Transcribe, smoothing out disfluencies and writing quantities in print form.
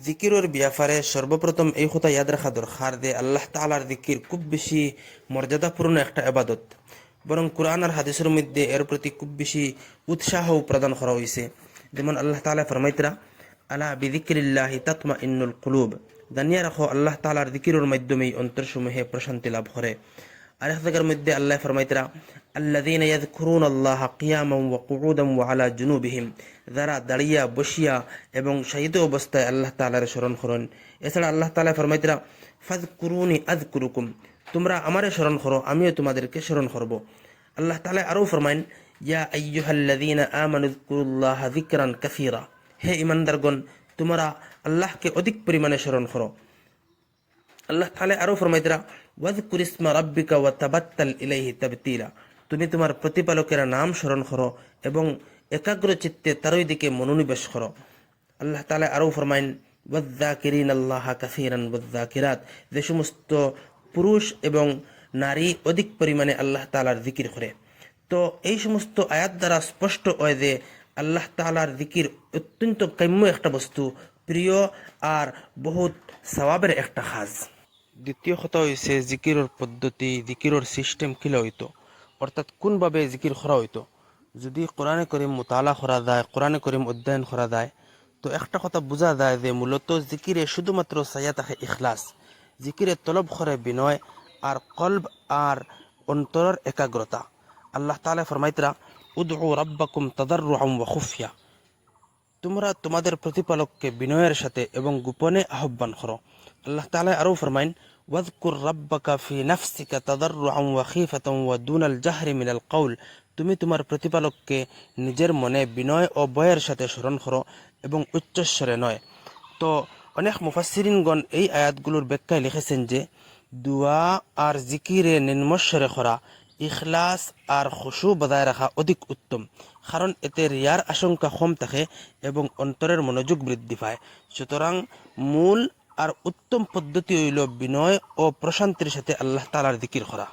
জিকিরের ব্যাপারে সর্বপ্রথম এই কথা ইয়াদ রাখা দরকার যে আল্লাহ তাআলার জিকির খুব বেশি মর্যাদাপূর্ণ একটা ইবাদত, বরং কোরআন আর হাদিসের মধ্যে এর প্রতি খুব বেশি উৎসাহ প্রদান করা হয়েছে। যেমন আল্লাহ তাআলা ফরমাইতরা, আলা বিযিকরিল্লাহি তাতমাইন্নুল কুলুব, জানিয়ে রাখো আল্লাহ তাআলার জিকিরের মাধ্যমেই অন্তরসমূহে প্রশান্তি লাভ করে। আরেক জায়গার মধ্যে আল্লাহ ফরমাইতরা, আল্লাযীনা ইয়াযকুরুনাল্লাহা কিয়ামান ওয়া কুউদান ওয়া আলা জুনুবিহিম, যারা দাঁড়িয়া বসিয়া এবং শায়িত অবস্থায় আল্লাহ তাআলার স্মরণ করেন। এছাড়া আল্লাহ তাআলা ফরমাইতরা, ফাযকুরুনি আযকুরুকুম, তোমরা আমারে স্মরণ করো আমিও তোমাদেরকে স্মরণ করব। আল্লাহ তাআলা আরও ফরমাইন, ইয়া আইয়ুহাল্লাযীনা আমানু যকুরুল্লাহা যিকরান কাসীরা, হে ঈমানদারগণ তোমরা আল্লাহকে অধিক পরিমাণে স্মরণ করো। আল্লাহ তাআলা আরও ফরমাইতরা, ওয়াযকুর ইসমা রাব্বিকা ওয়া তাবাত্তাল ইলাইহি তাবতীলা, তুমি তোমার প্রতিপালকের নাম স্মরণ করো এবং একাগ্র চিত্তে তারই দিকে মনোনিবেশ করো। আল্লাহ তাআলা আরও ফরমাইন, ওয়াযযাকিরিনাল্লাহা কাসীরান ওয়াযযাকিরাত, যে সমস্ত পুরুষ এবং নারী অধিক পরিমাণে আল্লাহ তাআলার জিকির করে। তো এই সমস্ত আয়াত দ্বারা স্পষ্ট হয় যে আল্লাহ তাআলার জিকির অত্যন্ত কাম্য একটা বস্তু, প্রিয় আর বহুত সওয়াবের একটা কাজ। দ্বিতীয় কথা হয়েছে জিকিরের পদ্ধতি, জিকিরের সিস্টেম কিলা হইতো, অর্থাৎ কোনভাবে জিকির করা হইতো। যদি কোরআনে করিম মুতালা করা যায়, কোরআনে করিম অধ্যয়ন করা যায়, তো একটা কথা বোঝা যায় যে মূলত জিকিরে শুধুমাত্র চাইয়া থাকে ইখলাস, জিকিরে তলব করে বিনয় আর কলব আর অন্তরের একাগ্রতা। আল্লাহ তাআলা ফরমাইতরা, উদউ রাব্বাকুম তাদাররুআন ওয়া খুফিয়া, তোমরা তোমাদের প্রতিপালককে বিনয়ের সাথে এবং গোপনে আহ্বান করো। আল্লাহ তাআলা আরও ফরমাইন, ওয়াযকুর রাব্বাকা ফি নাফসিকা তাদাররুআন ওয়া খীফাতান ওয়া দুনাল জাহরি মিনাল কওল, তুমি তোমার প্রতিপালককে নিজের মনে বিনয় ও ভয়ের সাথে স্মরণ করো এবং উচ্চস্বরে নয়। তো অনেক মুফাসসিরিনগণ এই আয়াতগুলোর ব্যাখ্যায় লিখেছেন যে দুয়া আর জিকিরে নিম্নস্বরে করা, ইখলাস আর খুশু বজায় রাখা অধিক উত্তম, কারণ এতে রিয়ার আশঙ্কা কম থাকে এবং অন্তরের মনোযোগ বৃদ্ধি পায়। সুতরাং মূল আর উত্তম পদ্ধতি হইল বিনয় ও প্রশান্তির সাথে আল্লাহ তাআলার জিকির করা।